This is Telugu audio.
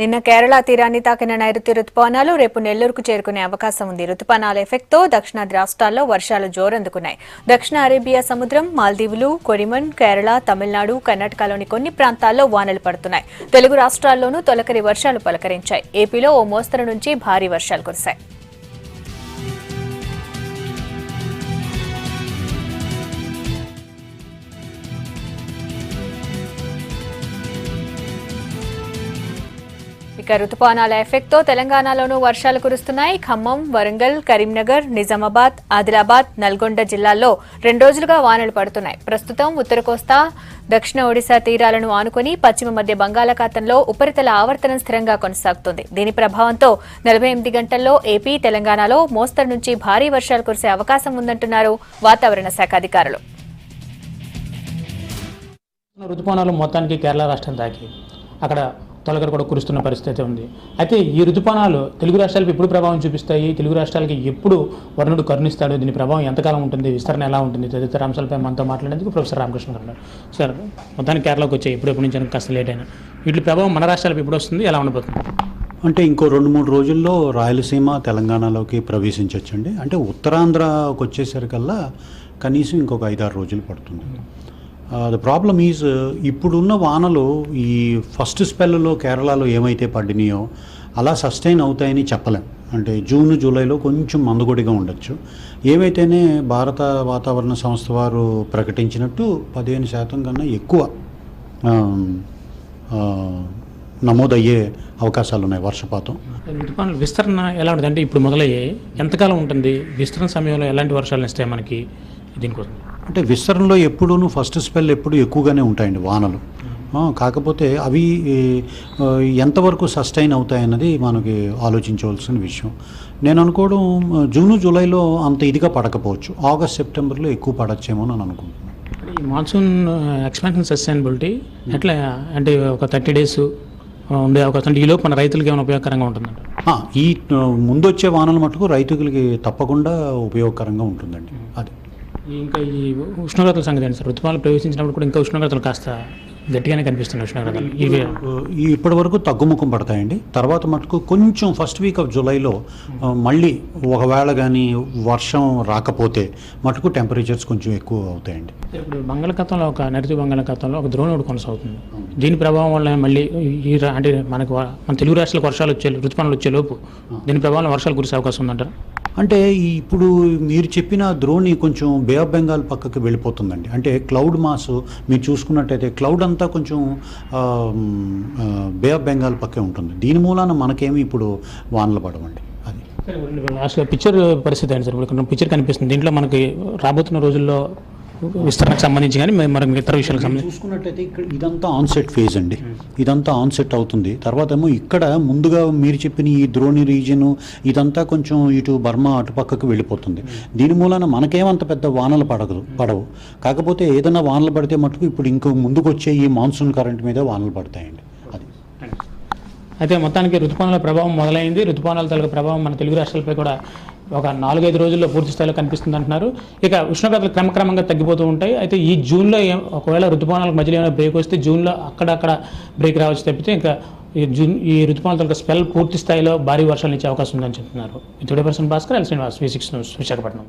నిన్న కేరళ తీరాన్ని తాకిన నైరుతి రుతుపవనాలు రేపు నెల్లూరుకు చేరుకునే అవకాశం ఉంది. రుతుపవనాల ఎఫెక్ట్తో దక్షిణాది రాష్ట్రాల్లో వర్షాలు జోరందుకున్నాయి. దక్షిణ అరేబియా సముద్రం, మాల్దీవులు, కొరిమన్, కేరళ, తమిళనాడు, కర్ణాటకలోని కొన్ని ప్రాంతాల్లో వానలు పడుతున్నాయి. తెలుగు రాష్ట్రాల్లోనూ తొలకరి వర్షాలు పలకరించాయి. ఏపీలో ఓ మోస్తరు నుంచి భారీ వర్షాలు కురిశాయి. ఇక రుతుపవనాల ఎఫెక్ట్తో తెలంగాణలోనూ వర్షాలు కురుస్తున్నాయి. ఖమ్మం, వరంగల్, కరీంనగర్, నిజామాబాద్, ఆదిలాబాద్, నల్గొండ జిల్లాల్లో 2 రోజులుగా వానలు పడుతున్నాయి. ప్రస్తుతం ఉత్తర కోస్తా, దక్షిణ ఒడిశా తీరాలను ఆనుకుని పశ్చిమ మధ్య బంగాళాఖాతంలో ఉపరితల ఆవర్తనం స్థిరంగా కొనసాగుతుంది. దీని ప్రభావంతో 48 గంటల్లో ఏపీ, తెలంగాణలో మోస్తరు నుంచి భారీ వర్షాలు కురిసే అవకాశం ఉందంటున్నారు వాతావరణ శాఖ అధికారులు. రుతుపవనాలు మొత్తానికి కేరళ రాష్ట్రం తాకి అక్కడ తొలకరి కూడా కురుస్తున్న పరిస్థితి ఉంది. అయితే ఈ రుతుపవనాలు తెలుగు రాష్ట్రాలకు ఎప్పుడు ప్రభావం చూపిస్తాయి, తెలుగు రాష్ట్రాలకి ఎప్పుడు వరుణుడు కరుణిస్తాడు, దీని ప్రభావం ఎంతకాలం ఉంటుంది, విస్తరణ ఎలా ఉంటుంది, తదితర అంశాలపై మనతో మాట్లాడేందుకు ప్రొఫెసర్ రామకృష్ణ గారు. సార్, మొత్తానికి కేరళకు వచ్చాయి ఎప్పటి నుంచి కాస్త లేట్ అయినా వీటి ప్రభావం మన రాష్ట్రాలకు ఎప్పుడు వస్తుంది, ఎలా ఉండబోతుంది? అంటే ఇంకో 2-3 రోజుల్లో రాయలసీమ, తెలంగాణలోకి ప్రవేశించవచ్చండి. అంటే ఉత్తరాంధ్రకు వచ్చేసరికల్లా కనీసం ఇంకొక 5-6 రోజులు పడుతుంది. ద ప్రాబ్లమ్ ఈజ్ ఇప్పుడున్న వానలు ఈ ఫస్ట్ స్పెల్లో కేరళలో ఏమైతే పడినాయో అలా సస్టైన్ అవుతాయని చెప్పలేం. అంటే జూన్, జూలైలో కొంచెం మందకొడిగా ఉండొచ్చు. ఏవైతేనే భారత వాతావరణ సంస్థ వారు ప్రకటించినట్టు 15% కన్నా ఎక్కువ నమోదయ్యే అవకాశాలు ఉన్నాయి వర్షపాతం. ఋతుపవనాల విస్తరణ ఎలా ఉంటుంది అంటే ఇప్పుడు మొదలయ్యాయి, ఎంతకాలం ఉంటుంది, విస్తరణ సమయంలో ఎలాంటి వర్షాలు ఇస్తాయి మనకి దీనికోసం? అంటే విస్తరణలో ఎప్పుడూ ఫస్ట్ స్పెల్ ఎప్పుడు ఎక్కువగానే ఉంటాయండి వానలు. కాకపోతే అవి ఎంతవరకు సస్టైన్ అవుతాయన్నది మనకి ఆలోచించవలసిన విషయం. నేను అనుకోవడం జూను, జూలైలో అంత ఇదిగా పడకపోవచ్చు, ఆగస్ట్, సెప్టెంబర్లో ఎక్కువ పడచ్చేమో అని అనుకుంటున్నాను. ఈ మాన్సూన్ ఎక్స్పాన్షన్ సస్టైనబిలిటీ ఎట్లా అంటే ఒక 30 days ఉండే అవకాశం అంటే ఈలోపు మన రైతులకి ఏమైనా ఉపయోగకరంగా ఉంటుందంట? ఈ ముందొచ్చే వానలు మటుకు రైతులకి తప్పకుండా ఉపయోగకరంగా ఉంటుందండి. అది ఇంకా ఈ ఉష్ణోగ్రతల సంగతి ఏంటి సార్? ఋతుపవనాలు ప్రవేశించినప్పుడు కూడా ఇంకా ఉష్ణోగ్రతలు కాస్త గట్టిగానే కనిపిస్తున్నాయి. ఉష్ణోగ్రతలు ఇప్పటి వరకు తగ్గుముఖం పడతాయండి. తర్వాత మటుకు కొంచెం ఫస్ట్ వీక్ ఆఫ్ జూలైలో మళ్ళీ ఒకవేళ కానీ వర్షం రాకపోతే మటుకు టెంపరేచర్స్ కొంచెం ఎక్కువ అవుతాయండి. ఇప్పుడు బంగాళాఖాతంలో నైరుతి బంగాళాఖాతంలో ఒక ద్రోణుడు కొనసాగుతుంది. దీని ప్రభావం వల్ల మళ్ళీ అంటే మన తెలుగు రాష్ట్రాలకు వర్షాలు ఋతుపవనాలు వచ్చే లోపు దీని ప్రభావం వర్షాలు కురిసే అవకాశం ఉందంటారు? అంటే ఇప్పుడు మీరు చెప్పిన ద్రోణి కొంచెం బే ఆఫ్ బెంగాల్ పక్కకి వెళ్ళిపోతుందండి. అంటే క్లౌడ్ మాస్ మీరు చూసుకున్నట్టయితే క్లౌడ్ అంతా కొంచెం బే ఆఫ్ బెంగాల్ పక్కే ఉంటుంది. దీని మూలాన మనకేమి ఇప్పుడు వానలు పడవండి. అది అసలు పిక్చర్ పరిస్థితి ఏంటి సార్? ఇప్పుడు పిక్చర్ కనిపిస్తుంది, దీంట్లో మనకి రాబోతున్న రోజుల్లో విస్తరణకు సంబంధించి కానీ మనకి ఇతర విషయాలకు సంబంధించి చూసుకున్నట్టయితే ఇక్కడ ఇదంతా ఆన్సెట్ ఫేజ్ అండి. ఇదంతా ఆన్సెట్ అవుతుంది. తర్వాత ఏమో ఇక్కడ ముందుగా మీరు చెప్పిన ఈ ద్రోణి రీజియను ఇదంతా కొంచెం ఇటు బర్మా అటుపక్కకు వెళ్ళిపోతుంది. దీని మూలాన మనకేమంత పెద్ద వానలు పడవు. కాకపోతే ఏదైనా వానలు పడితే మటుకు ఇప్పుడు ఇంకో ముందుకు వచ్చే ఈ మాన్సూన్ కరెంట్ మీద వానలు పడతాయండి. అది అయితే మొత్తానికి ఋతుపవనాల ప్రభావం మొదలైంది. ఋతుపవనాల తాలూకు ప్రభావం మన తెలుగు రాష్ట్రాలపై కూడా ఒక 4-5 రోజుల్లో పూర్తి స్థాయిలో కనిపిస్తుంది అంటున్నారు. ఇక ఉష్ణోగ్రతలు క్రమక్రమంగా తగ్గిపోతూ ఉంటాయి. అయితే ఈ జూన్లో ఒకవేళ ఋతుపవనాలకు మధ్యలో ఏమైనా బ్రేక్ వస్తే జూన్లో అక్కడక్కడ బ్రేక్ రావచ్చు తప్పితే ఇంకా ఈ ఋతుపవనాల తాలూకు స్పెల్ పూర్తి స్థాయిలో భారీ వర్షాలు ఇచ్చే అవకాశం ఉందని చెప్తున్నారు. Today person Bhaskar, L Srinivas, V6 news, Visakhapatnam.